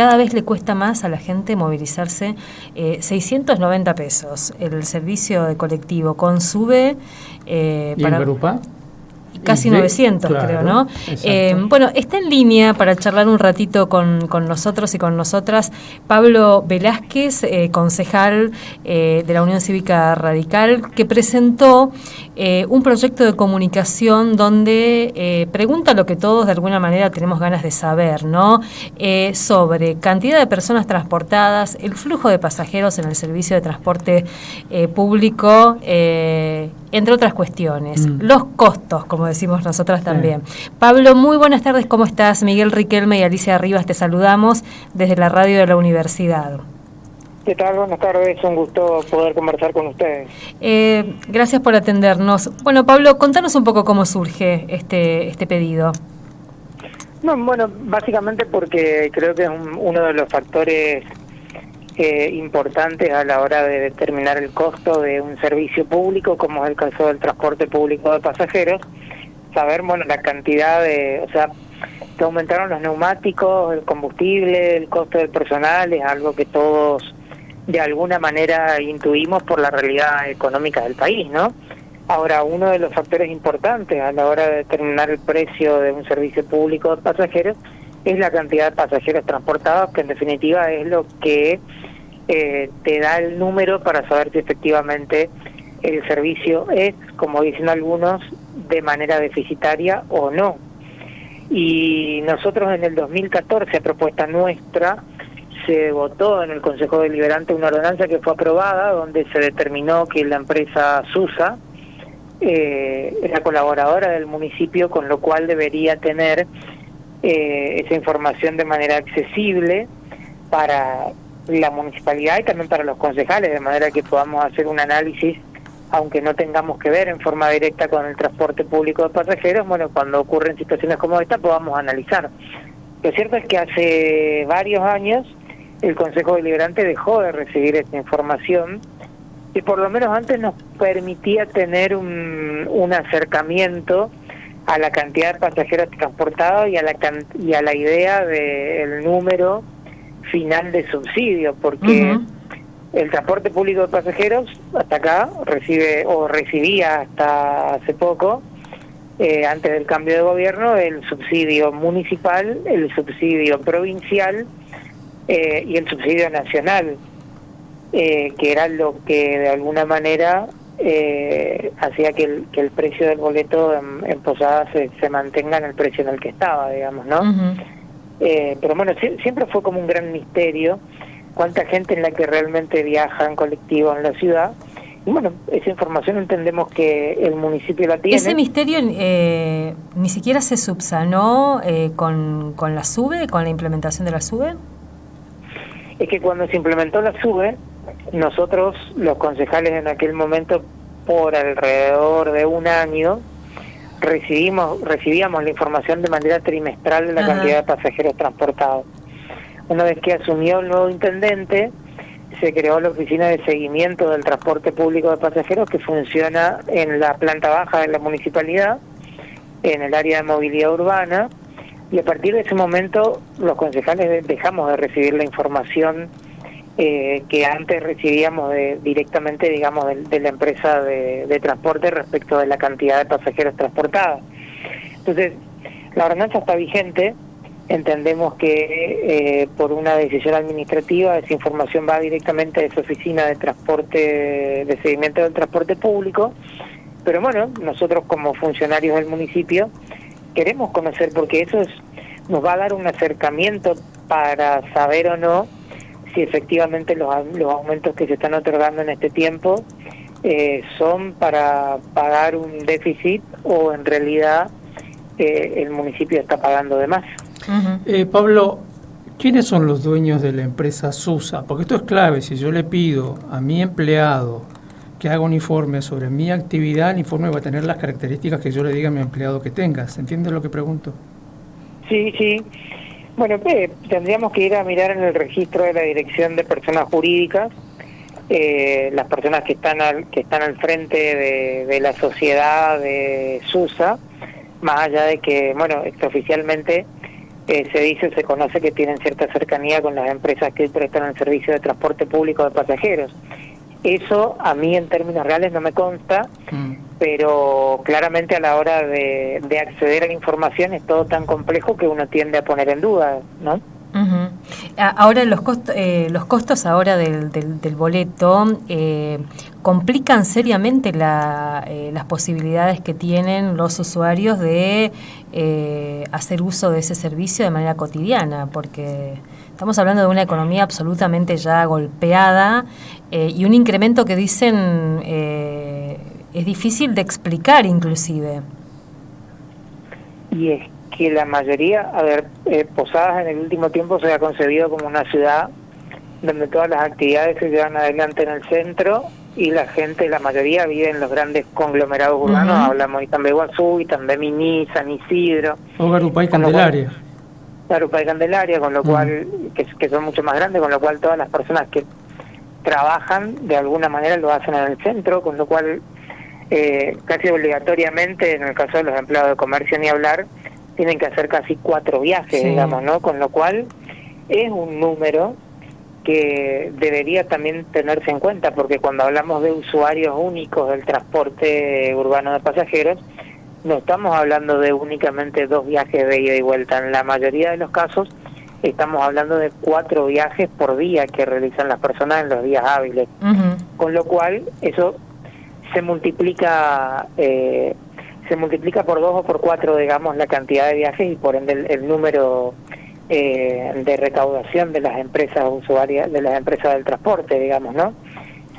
cada vez le cuesta más a la gente movilizarse. 690 pesos el servicio de colectivo con SUBE. ¿Y en Grupa? Casi 900, claro, creo, ¿no? Bueno, está en línea para charlar un ratito con nosotros y con nosotras Pablo Velázquez, concejal de la Unión Cívica Radical, que presentó un proyecto de comunicación donde pregunta lo que todos de alguna manera tenemos ganas de saber, ¿no? Sobre cantidad de personas transportadas, el flujo de pasajeros en el servicio de transporte público, entre otras cuestiones, los costos, como decimos nosotras también. Pablo, muy buenas tardes, ¿cómo estás? Miguel Riquelme y Alicia Rivas te saludamos desde la radio de la universidad. ¿Qué tal? Buenas tardes, un gusto poder conversar con ustedes. Gracias por atendernos. Bueno, Pablo, contanos un poco cómo surge este pedido. No, bueno, básicamente porque creo que es uno de los factores importantes a la hora de determinar el costo de un servicio público, como es el caso del transporte público de pasajeros, saber, bueno, la cantidad que aumentaron los neumáticos, el combustible, el costo del personal, es algo que todos de alguna manera intuimos por la realidad económica del país, ¿no? Ahora, uno de los factores importantes a la hora de determinar el precio de un servicio público de pasajeros es la cantidad de pasajeros transportados, que en definitiva es lo que te da el número para saber si efectivamente el servicio es, como dicen algunos, de manera deficitaria o no. Y nosotros en el 2014, a propuesta nuestra, se votó en el Consejo Deliberante una ordenanza que fue aprobada, donde se determinó que la empresa SUSA era colaboradora del municipio, con lo cual debería tener esa información de manera accesible para la municipalidad y también para los concejales, de manera que podamos hacer un análisis, aunque no tengamos que ver en forma directa con el transporte público de pasajeros, bueno, cuando ocurren situaciones como esta podamos analizar. Lo cierto es que hace varios años el Consejo Deliberante dejó de recibir esta información y por lo menos antes nos permitía tener un acercamiento a la cantidad de pasajeros transportados y a la idea del número final de subsidio, porque el transporte público de pasajeros hasta acá recibía hasta hace poco, antes del cambio de gobierno, el subsidio municipal, el subsidio provincial y el subsidio nacional, que era lo que de alguna manera hacía que el precio del boleto en Posadas se mantenga en el precio en el que estaba, digamos, ¿no? Pero bueno, siempre fue como un gran misterio cuánta gente en la que realmente viaja en colectivo en la ciudad. Y bueno, esa información entendemos que el municipio la tiene. ¿Ese misterio ni siquiera se subsanó con la SUBE, con la implementación de la SUBE? Es que cuando se implementó la SUBE, nosotros, los concejales en aquel momento, por alrededor de un año, recibíamos la información de manera trimestral de la cantidad de pasajeros transportados. Una vez que asumió el nuevo intendente, se creó la oficina de seguimiento del transporte público de pasajeros, que funciona en la planta baja de la municipalidad, en el área de movilidad urbana, y a partir de ese momento los concejales dejamos de recibir la información que antes recibíamos directamente, digamos, de la empresa de transporte respecto de la cantidad de pasajeros transportados. Entonces, la ordenanza está vigente. Entendemos que por una decisión administrativa esa información va directamente a esa oficina de transporte, de seguimiento del transporte público, pero bueno, nosotros como funcionarios del municipio queremos conocer, porque eso nos va a dar un acercamiento para saber o no si efectivamente los aumentos que se están otorgando en este tiempo son para pagar un déficit o en realidad el municipio está pagando de más. Pablo, ¿quiénes son los dueños de la empresa SUSA? Porque esto es clave. Si yo le pido a mi empleado que haga un informe sobre mi actividad, el informe va a tener las características que yo le diga a mi empleado que tenga. ¿Se entiende lo que pregunto? Sí. Bueno, tendríamos que ir a mirar en el registro de la Dirección de Personas Jurídicas, las personas que están al frente de la sociedad de SUSA, más allá de que, bueno, extraoficialmente se conoce que tienen cierta cercanía con las empresas que prestan el servicio de transporte público de pasajeros. Eso a mí en términos reales no me consta, pero claramente a la hora de acceder a la información es todo tan complejo que uno tiende a poner en duda, ¿no? Uh-huh. Ahora los costos ahora del boleto complican seriamente las posibilidades que tienen los usuarios de hacer uso de ese servicio de manera cotidiana, porque estamos hablando de una economía absolutamente ya golpeada y un incremento que dicen es difícil de explicar inclusive. Y es que la mayoría, Posadas en el último tiempo se ha concebido como una ciudad donde todas las actividades se llevan adelante en el centro y la gente, la mayoría vive en los grandes conglomerados urbanos, hablamos de Itambeguazú, Itambemini, San Isidro. O Garupay Candelaria. Garupay Candelaria, con lo cual, que son mucho más grandes, con lo cual todas las personas que trabajan de alguna manera lo hacen en el centro, con lo cual casi obligatoriamente, en el caso de los empleados de comercio ni hablar, tienen que hacer casi 4 viajes, digamos, ¿no? Con lo cual es un número que debería también tenerse en cuenta, porque cuando hablamos de usuarios únicos del transporte urbano de pasajeros, no estamos hablando de únicamente 2 viajes de ida y vuelta. En la mayoría de los casos estamos hablando de 4 viajes por día que realizan las personas en los días hábiles. Con lo cual eso se multiplica por 2 o por 4, digamos, la cantidad de viajes y por ende el número de recaudación de las empresas usuarias, de las empresas del transporte, digamos, ¿no?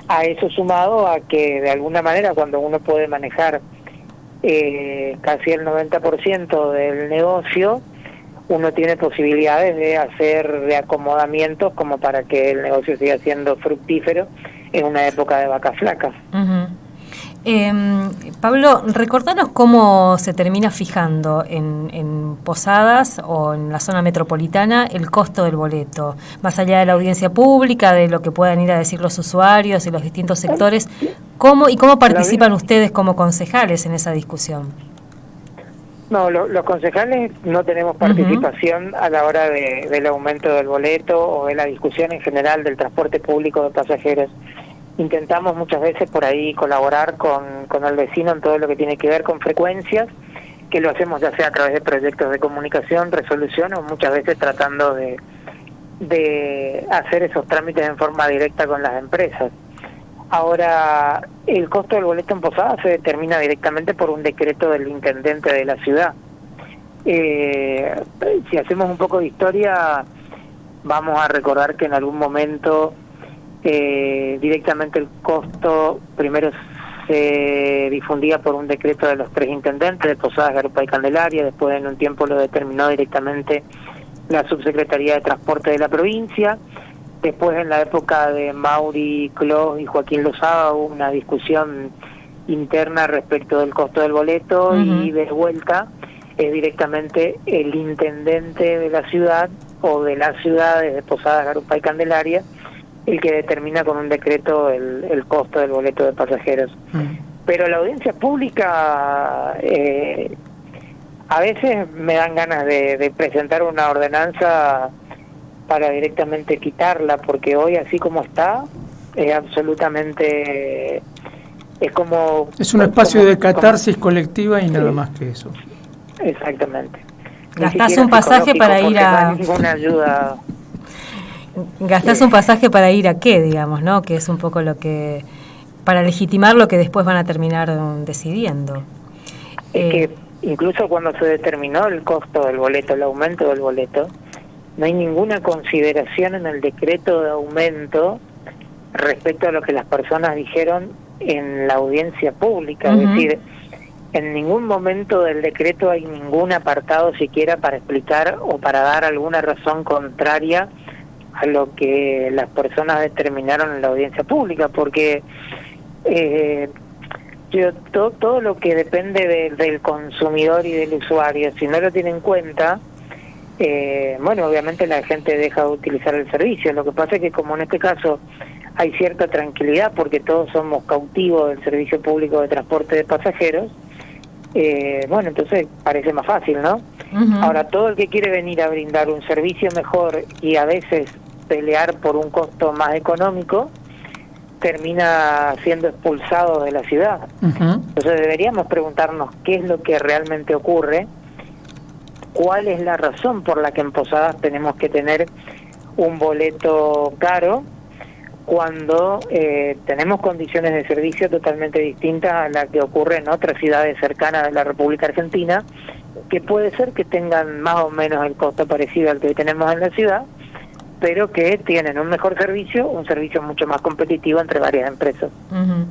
A eso sumado a que de alguna manera cuando uno puede manejar casi el 90% del negocio, uno tiene posibilidades de hacer reacomodamientos como para que el negocio siga siendo fructífero en una época de vacas flacas. Pablo, recordanos cómo se termina fijando en Posadas o en la zona metropolitana el costo del boleto, más allá de la audiencia pública, de lo que puedan ir a decir los usuarios y los distintos sectores. ¿Cómo participan ustedes como concejales en esa discusión? No, los concejales no tenemos participación a la hora del aumento del boleto o de la discusión en general del transporte público de pasajeros. Intentamos muchas veces por ahí colaborar con el vecino en todo lo que tiene que ver con frecuencias, que lo hacemos ya sea a través de proyectos de comunicación, resolución o muchas veces tratando de hacer esos trámites en forma directa con las empresas. Ahora, el costo del boleto en Posadas se determina directamente por un decreto del intendente de la ciudad. Si hacemos un poco de historia, vamos a recordar que en algún momento directamente el costo primero se difundía por un decreto de los 3 intendentes de Posadas, Garupay y Candelaria, después en un tiempo lo determinó directamente la Subsecretaría de Transporte de la provincia, después en la época de Mauri Clos y Joaquín Lozada hubo una discusión interna respecto del costo del boleto y de vuelta es directamente el intendente de la ciudad o de las ciudades de Posadas, Garupay y Candelaria el que determina con un decreto el costo del boleto de pasajeros. Pero la audiencia pública, a veces me dan ganas de presentar una ordenanza para directamente quitarla, porque hoy así como está, es absolutamente... Es como... Es un espacio de catarsis colectiva y nada más que eso. Exactamente. Gastás un pasaje para ir a... No hay ninguna ayuda... Gastás un pasaje para ir a qué, digamos, ¿no? Que es un poco lo que... para legitimar lo que después van a terminar decidiendo. Es que incluso cuando se determinó el costo del boleto, el aumento del boleto, no hay ninguna consideración en el decreto de aumento respecto a lo que las personas dijeron en la audiencia pública. Es decir, en ningún momento del decreto hay ningún apartado siquiera para explicar o para dar alguna razón contraria a lo que las determinaron en la audiencia pública, porque todo lo que depende del consumidor y del usuario, si no lo tiene en cuenta, bueno, obviamente la gente deja de utilizar el servicio. Lo que pasa es que como en este caso hay cierta tranquilidad porque todos somos cautivos del servicio público de transporte de pasajeros, bueno, entonces parece más fácil, ¿no? Uh-huh. Ahora, todo el que quiere venir a brindar un servicio mejor y a veces pelear por un costo más económico, termina siendo expulsado de la ciudad. Uh-huh. Entonces deberíamos preguntarnos qué es lo que realmente ocurre, cuál es la razón por la que en Posadas tenemos que tener un boleto caro cuando tenemos condiciones de servicio totalmente distintas a las que ocurren en otras ciudades cercanas de la República Argentina, que puede ser que tengan más o menos el costo parecido al que tenemos en la ciudad, pero que tienen un mejor servicio, un servicio mucho más competitivo entre varias empresas. Uh-huh.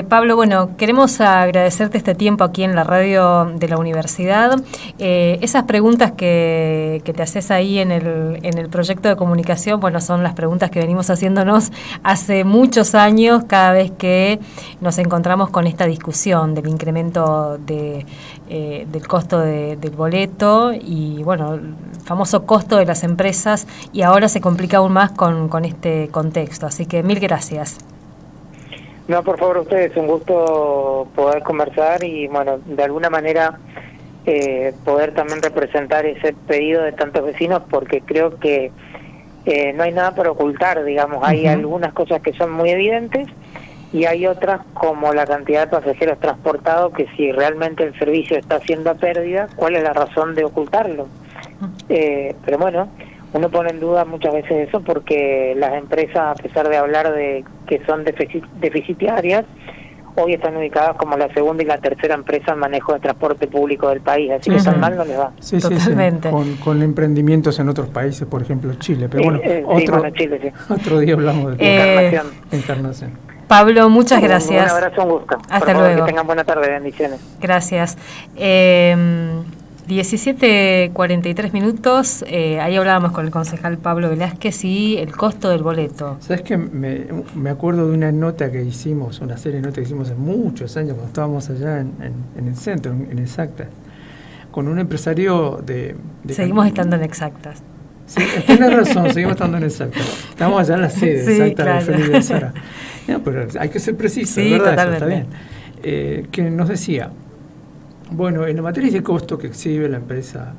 Pablo, bueno, queremos agradecerte este tiempo aquí en la radio de la universidad. Esas preguntas que te haces ahí en el proyecto de comunicación, bueno, son las preguntas que venimos haciéndonos hace muchos años cada vez que nos encontramos con esta discusión del incremento del costo del boleto y, bueno, el famoso costo de las empresas, y ahora se complica aún más con este contexto. Así que mil gracias. No, por favor, ustedes, un gusto poder conversar y, bueno, de alguna manera poder también representar ese pedido de tantos vecinos, porque creo que no hay nada para ocultar, digamos. Hay algunas cosas que son muy evidentes y hay otras, como la cantidad de pasajeros transportados, que si realmente el servicio está haciendo a pérdida, ¿cuál es la razón de ocultarlo? Pero bueno, uno pone en duda muchas veces eso, porque las empresas, a pesar de hablar de que son deficitarias, hoy están ubicadas como la segunda y la tercera empresa en manejo de transporte público del país, así que tan mal no les va. Sí, totalmente. Sí. Con emprendimientos en otros países, por ejemplo Chile, pero bueno, Chile, sí. Otro día hablamos de Encarnación. Pablo, muchas gracias. Un abrazo, un gusto. Hasta luego. Que tengan buena tarde, bendiciones. Gracias. 17:43 minutos, ahí hablábamos con el concejal Pablo Velázquez y el costo del boleto. ¿Sabes qué? Me acuerdo de una nota que hicimos, una serie de notas que hicimos hace muchos años, cuando estábamos allá en el centro, en Exactas, con un empresario de Seguimos estando en Exactas. Sí, tienes razón, seguimos estando en Exactas. Estamos allá en la sede, sí, Exactas, claro. de Felipe de Sara. No, pero hay que ser preciso, sí, ¿verdad? Totalmente. Eso está bien. Que nos decía, bueno, en la materia de costo que exhibe la empresa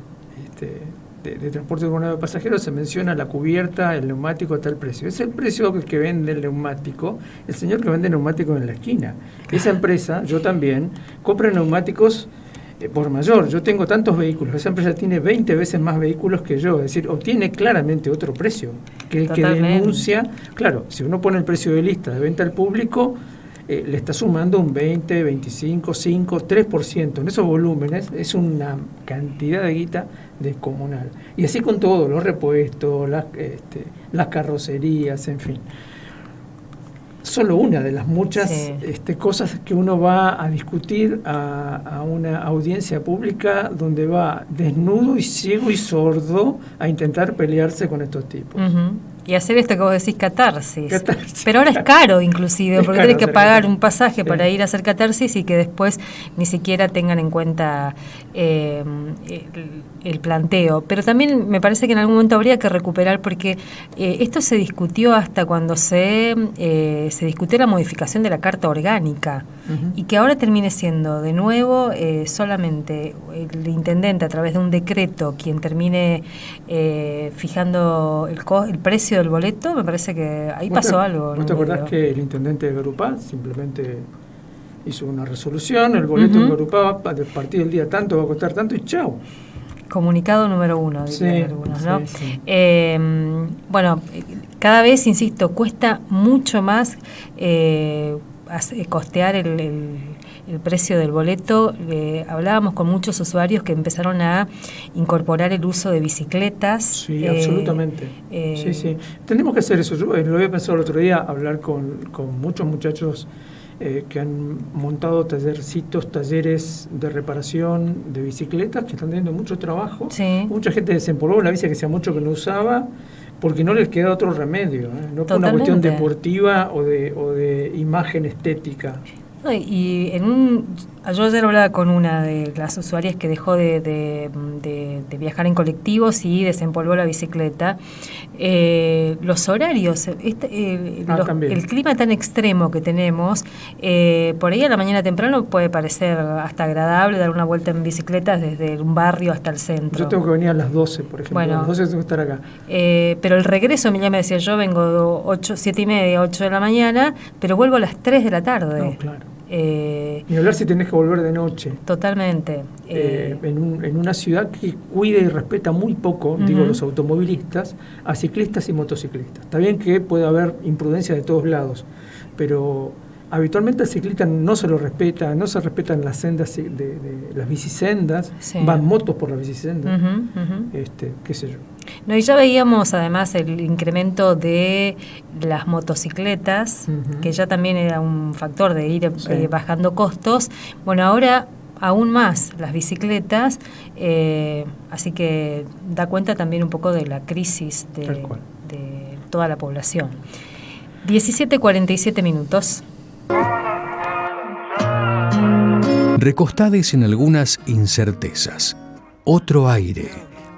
de transporte urbano de pasajeros se menciona la cubierta, el neumático a tal precio. Es el precio que vende el neumático, el señor que vende neumáticos en la esquina. Esa empresa, yo también, compra neumáticos por mayor. Yo tengo tantos vehículos, esa empresa tiene 20 veces más vehículos que yo, es decir, obtiene claramente otro precio que el que denuncia. Claro, si uno pone el precio de lista de venta al público, le está sumando un 20, 25, 5, 3%. En esos volúmenes es una cantidad de guita descomunal. Y así con todo, los repuestos, las carrocerías, en fin. Solo una de las muchas cosas que uno va a discutir a una audiencia pública donde va desnudo y ciego y sordo a intentar pelearse con estos tipos. Uh-huh. Y hacer esto que vos decís, catarsis. Pero ahora es caro, inclusive, porque tenés que pagar un pasaje para ir a hacer catarsis y que después ni siquiera tengan en cuenta el planteo. Pero también me parece que en algún momento habría que recuperar, porque esto se discutió hasta cuando se discutió la modificación de la Carta Orgánica, y que ahora termine siendo de nuevo solamente el intendente, a través de un decreto, quien termine fijando el precio del boleto. Me parece que ahí pasó algo. ¿Vos te acordás que el intendente de Garupá simplemente hizo una resolución, el boleto en Garupá a partir del día tanto va a costar tanto y chao? Comunicado número 1, dirían algunos, ¿no? Sí. Bueno, cada vez, insisto, cuesta mucho más costear el precio del boleto. Hablábamos con muchos usuarios que empezaron a incorporar el uso de bicicletas. Sí, absolutamente. Sí. Tenemos que hacer eso. Yo lo había pensado el otro día, hablar con muchos muchachos que han montado talleres de reparación de bicicletas, que están teniendo mucho trabajo. Sí. Mucha gente desempolvó la bici que hacía mucho que no usaba, porque no les queda otro remedio, no por una cuestión deportiva o de imagen estética. Y yo ayer hablaba con una de las usuarias que dejó de viajar en colectivos y desempolvó la bicicleta. los horarios, el clima tan extremo que tenemos, por ahí a la mañana temprano puede parecer hasta agradable dar una vuelta en bicicleta desde un barrio hasta el centro. Yo tengo que venir a las 12, por ejemplo. Bueno, a las 12 tengo que estar acá. Pero el regreso, ya me decía, yo vengo 7:30, 8 de la mañana, pero vuelvo a las 3 de la tarde. No, claro. Ni hablar si tenés que volver de noche. Totalmente. En una ciudad que cuida y respeta muy poco, digo, los automovilistas, a ciclistas y motociclistas. Está bien que puede haber imprudencia de todos lados, pero habitualmente el ciclista no se lo respeta, no se respetan las sendas de las bicisendas, van motos por las bicisendas, qué sé yo. No, y ya veíamos además el incremento de las motocicletas, que ya también era un factor de ir bajando costos. Bueno, ahora aún más las bicicletas, así que da cuenta también un poco de la crisis de toda la población. 17:47 minutos. Recostades en algunas incertezas. Otro aire.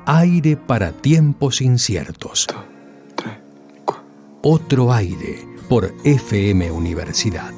Aire para tiempos inciertos. Otro aire por FM Universidad.